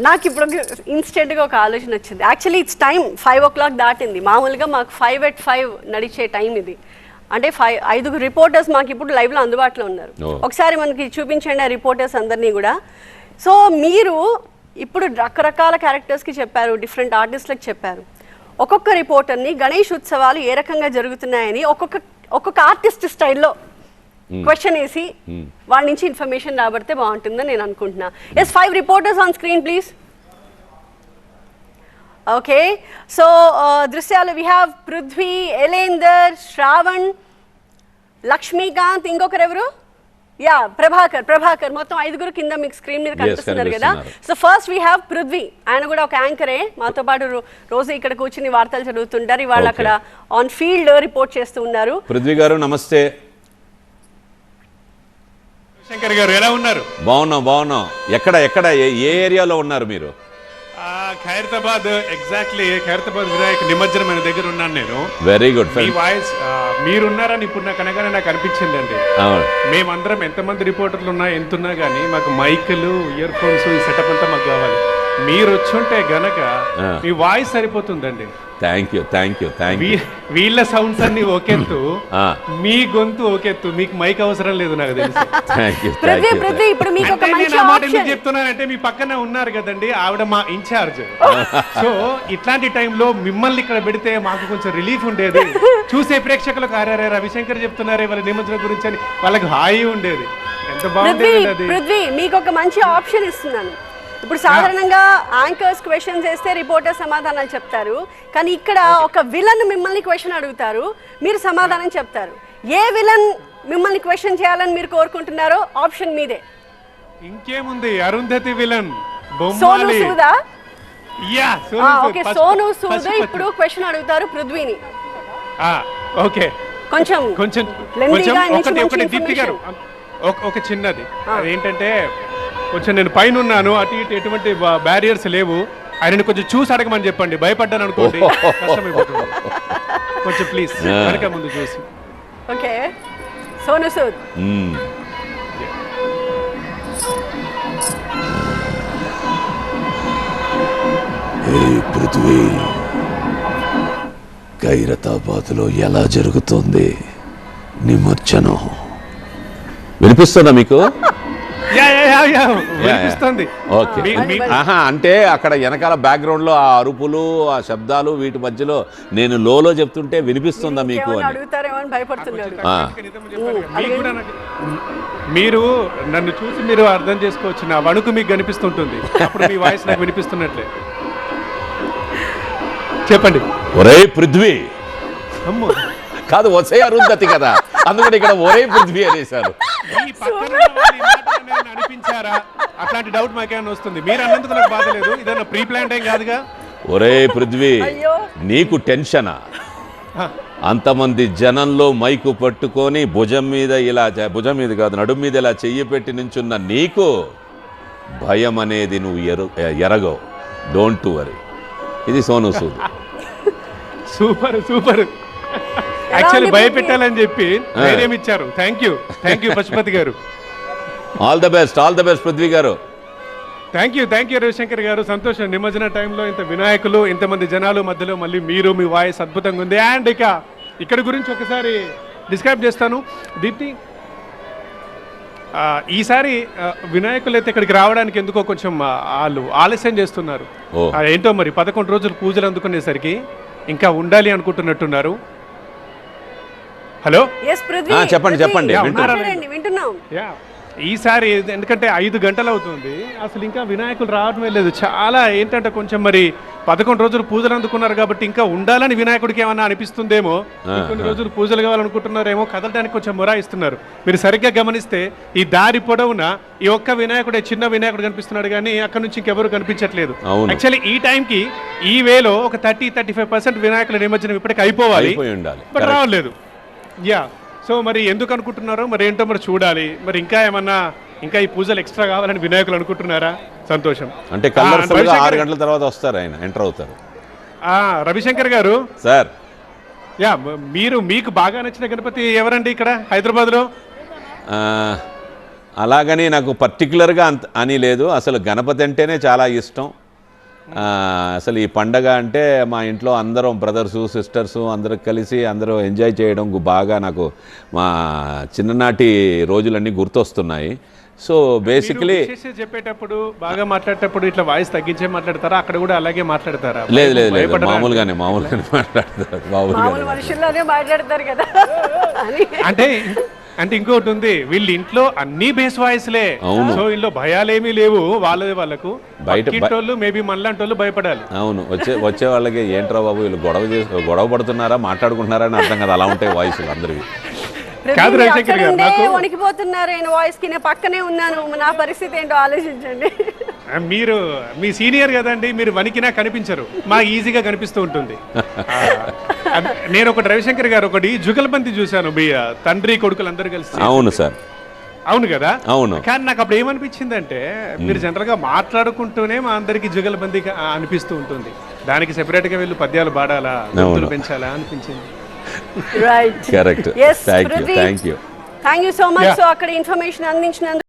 నాకు ఇప్పుడు ఇన్స్టెంట్గా ఒక ఆలోచన వచ్చింది. యాక్చువల్లీ ఇట్స్ టైం 5 o'clock దాటింది. మామూలుగా మాకు 5 at 5 నడిచే టైం ఇది. అంటే 5 రిపోర్టర్స్ మాకు ఇప్పుడు లైవ్లో అందుబాటులో ఉన్నారు. ఒకసారి మనకి చూపించండి ఆ రిపోర్టర్స్ అందరినీ కూడా. సో మీరు ఇప్పుడు రకరకాల క్యారెక్టర్స్కి చెప్పారు, డిఫరెంట్ ఆర్టిస్ట్లకు చెప్పారు. ఒక్కొక్క రిపోర్టర్ని గణేష్ ఉత్సవాలు ఏ రకంగా జరుగుతున్నాయని ఒక్కొక్క ఆర్టిస్ట్ స్టైల్లో క్వశ్చన్ వేసి వాళ్ళ నుంచి ఇన్ఫర్మేషన్ రాబడితే బాగుంటుందని నేను అనుకుంటున్నా. Yes, 5 reporters on screen please. Okay, so దృశ్యాలు వి హ్యావ్ పృథ్వీ, ఎలేందర్, శ్రావణ్, లక్ష్మీకాంత్, ఇంకొకరు ఎవరు? యా, ప్రభాకర్. మొత్తం 5 కింద మీకు స్క్రీన్ మీద కనిపిస్తున్నారు కదా. So first we have Prithvi. ఆయన కూడా ఒక యాంకరే, మాతో పాటు రోజు ఇక్కడ కూర్చుని వార్తలు చదువుతుంటారు. ఇవాళ అక్కడ ఆన్ ఫీల్డ్ రిపోర్ట్ చేస్తూ ఉన్నారు. పృథ్వీ గారు నమస్తే. శంకర్ గారు ఎలా ఉన్నారు? బాగున్నాం. ఎక్కడ ఏ ఏరియాలో ఉన్నారు మీరు? ఖైరతాబాద్, ఎగ్జాక్ట్లీ ఖైరతాబాద్ వినాయక నిమజ్జనం అనే దగ్గర ఉన్నాను నేను. Very good. మీ వాయిస్ మీరున్నారని ఇప్పుడు నాకు అనగానే నాకు అనిపించిందండి. మేమందరం ఎంతమంది రిపోర్టర్లు ఉన్నా ఎంతున్నా కానీ మాకు మైకులు, ఇయర్ ఫోన్స్, ఈ సెటప్ అంతా మాకు కావాలి. మీరు వచ్చుంటే గనక మీ వాయిస్ సరిపోతుందండి. Thank you. వీళ్ళ సౌండ్స్ అన్ని ఒకెత్తు, మీ గొంతు ఒకెత్తు, మీకు మైక్ అవసరం లేదు నాకు తెలుసు. ఎందుకు చెప్తున్నానంటే మీ పక్కన ఉన్నారు కదండి, ఆవిడ మా ఇన్ఛార్జ్. సో ఇట్లాంటి టైంలో మిమ్మల్ని ఇక్కడ పెడితే మాకు కొంచెం రిలీఫ్ ఉండేది. చూసే ప్రేక్షకులకు అరే రవిశంకర్ చెప్తున్నారే వాళ్ళ నిమజ్జనం గురించి అని వాళ్ళకి హాయి ఉండేది. ఎంత బాగుండేది. మీకు ఒక మంచి ఆప్షన్ ఇస్తున్నాను. ఇప్పుడు సాధారణంగా యాంకర్స్ క్వశ్చన్స్ వేస్తే రిపోర్టర్ సమాధానాలు చెప్తారు, కానీ ఇక్కడ ఒక విలన్ మిమ్మల్ని క్వశ్చన్ అడుగుతారు, మీరు సమాధానం చెప్తారు. ఏ విలన్ మిమ్మల్ని క్వశ్చన్ చేయాలని మీరు కోరుకుంటున్నారో ఆప్షన్ మీదే. ఇంకేముంది, అరుంధతి విలన్, సోను సూదా. ఓకే, సోను సూద్ ఇప్పుడు క్వశ్చన్ అడుగుతారు పృథ్వీని. ఓకే, కొంచెం దీప్తి గారు ఒక చిన్నది ఏంటంటే, కొంచెం నేను పైన ఉన్నాను, అటు ఇటు ఎటువంటి బ్యారియర్స్ లేవు. ఆయనని కొంచెం చూసి అడగమని చెప్పండి. భయపడ్డాను అనుకోండి, కష్టమైపోతుంది. కొంచెం ప్లీజ్ వెనక ముందు చూసి. ఓకే, సోను సూద్. పృథ్వీ, ఖైరతాబాద్ లో ఎలా జరుగుతుంది నిమజ్జనం? వినిపిస్తుందా మీకు? అంటే అక్కడ వెనకాల బ్యాక్గ్రౌండ్ లో ఆ అరుపులు, ఆ శబ్దాలు, వీటి మధ్యలో నేను లోలో చెప్తుంటే వినిపిస్తుందా మీకు అని? మీరు నన్ను చూసి మీరు అర్థం చేసుకోవచ్చు, నా వణుకు మీకు కనిపిస్తుంటుంది. అప్పుడు మీ వాయిస్ నాకు వినిపిస్తున్నట్లే. చెప్పండి. ఒరే పృథ్వీ. కాదు, వచ్చే అరుంధతి కదా, అందుకని ఇక్కడ ఒరే పృథ్వీ అనేసారు. అనిపించారా? అట్లాంటి డౌట్ మాకేమైనా వస్తుంది. మీరు అన్నందుకు నాకు బాధ లేదు, ఇదన్నా ప్రీ ప్లాన్ టైం కాదుగా. ఒరే పృథ్వీ, నీకు టెన్షనా? అంతమంది జనంలో మైకు పట్టుకొని భుజం మీద కాదు, నడుం మీద ఇలా చెయ్యి పెట్టి నించున్న నీకు భయం అనేది నువ్వు ఎరగవు. Don't worry. ఇది సోను సూద్. సూపర్. యాక్చువల్లీ భయపెట్టాలని చెప్పి ధైర్యం ఇచ్చారు. థ్యాంక్ యూ పశుపతి గారు. ఆల్ ద బెస్ట్ పృథ్వీ గారు. థ్యాంక్ యూ రవిశంకర్ గారు. సంతోషం, నిమజ్జన టైంలో ఇంత వినాయకులు, ఇంతమంది జనాలు మధ్యలో మళ్ళీ మీరు, మీ వాయిస్ అద్భుతంగా ఉంది. అండ్ ఇక్కడ గురించి ఒకసారి డిస్క్రైబ్ చేస్తాను. దీప్తి, ఈసారి వినాయకులు అయితే ఇక్కడికి రావడానికి ఎందుకో కొంచెం వాళ్ళు ఆలస్యం చేస్తున్నారు. ఏంటో మరి 11 రోజులు పూజలు అందుకునేసరికి ఇంకా ఉండాలి అనుకుంటున్నట్టున్నారు. హలో, చెప్పండి. ఈసారి ఎందుకంటే 5 గంటలు అవుతుంది, అసలు ఇంకా వినాయకులు రావడమే లేదు. చాలా ఏంటంటే కొంచెం మరి 11 రోజులు పూజలు అందుకున్నారు కాబట్టి ఇంకా ఉండాలని వినాయకుడికి ఏమన్నా అనిపిస్తుందేమో. కొన్ని రోజులు పూజలు కావాలనుకుంటున్నారేమో, కదలడానికి కొంచెం మొరాయిస్తున్నారు. మీరు సరిగ్గా గమనిస్తే ఈ దారి పొడవున ఈ ఒక్క వినాయకుడే, చిన్న వినాయకుడు కనిపిస్తున్నాడు, కానీ అక్కడ నుంచి ఇంకెవరు కనిపించట్లేదు. యాక్చువల్లీ ఈ టైంకి ఈ వేలో ఒక 30-35% వినాయకుల నిమజ్జనం ఇప్పటికి అయిపోవాలి, బట్ రావట్లేదు. సో మరి ఎందుకు అనుకుంటున్నారో మరి ఏంటో మరి చూడాలి. మరి ఇంకా ఏమన్నా ఇంకా ఈ పూజలు ఎక్స్ట్రా కావాలని వినాయకులు అనుకుంటున్నారా? సంతోషం. అంటే 6 గంటల తర్వాత వస్తారు, ఆయన ఎంటర్ అవుతారు. రవిశంకర్ గారు సార్, మీకు బాగా నచ్చిన గణపతి ఎవరండి ఇక్కడ హైదరాబాద్లో? అలాగని నాకు పర్టికులర్గా అంత అని లేదు, అసలు గణపతి అంటేనే చాలా ఇష్టం. అసలు ఈ పండగ అంటే మా ఇంట్లో అందరం బ్రదర్సు సిస్టర్సు అందరూ కలిసి అందరూ ఎంజాయ్ చేయడం బాగా నాకు మా చిన్ననాటి రోజులన్నీ గుర్తొస్తున్నాయి. సో బేసికలీ చెప్పేటప్పుడు బాగా మాట్లాడేటప్పుడు ఇట్లా వాయిస్ తగ్గించే మాట్లాడతారా, అక్కడ కూడా అలాగే మాట్లాడతారా? లేదు లేదు లేదు, మామూలుగానే మాట్లాడతారు, మామూలు మనుషుల్లోనే మాట్లాడతారు కదా అని. అంటే ఇంకోటి ఉంది, వీళ్ళ ఇంట్లో అన్ని బేస్ వాయిస్లే, సో ఇంట్లో భయాలేమీ లేవు వాళ్ళకు. బయట మేబీ మనలాంటి వాళ్ళు భయపడాలి. అవును, వచ్చే వాళ్ళకి ఏంట్రా బాబు వీళ్ళు గొడవ పడుతున్నారా మాట్లాడుకుంటున్నారా అని అర్థం కదా, అలా ఉంటాయి వాయిస్లు అందరివి. కాదు రాజశేఖర్ గారు, నాకు వణికిపోతున్నారు ఆయన వాయిస్ కి, నేను పక్కనే ఉన్నాను, నా పరిస్థితి ఏంటో ఆలోచించండి. మీరు మీ సీనియర్ కదండి, మీరు వణికినా కనిపించరు, మాకు ఈజీగా కనిపిస్తూ ఉంటుంది. నేను ఒకటి రవిశంకర్ గారు ఒకటి జుగల్బంది చూశాను, మీ తండ్రి కొడుకులు అందరూ కలిసి. అవును సార్, అవును కదా. అవును, కానీ నాకు అప్పుడు ఏమనిపించిందంటే మీరు జనరల్ గా మాట్లాడుకుంటూనే మా అందరికి జుగల్బంది అనిపిస్తూ ఉంటుంది, దానికి సెపరేట్ గా వీళ్ళు పద్యాలు పాడాలా గొంతులు పెంచాలా అనిపించింది. Right, correct. Thank you so much. So అక్కడ ఇన్ఫర్మేషన్ అందించినందుకు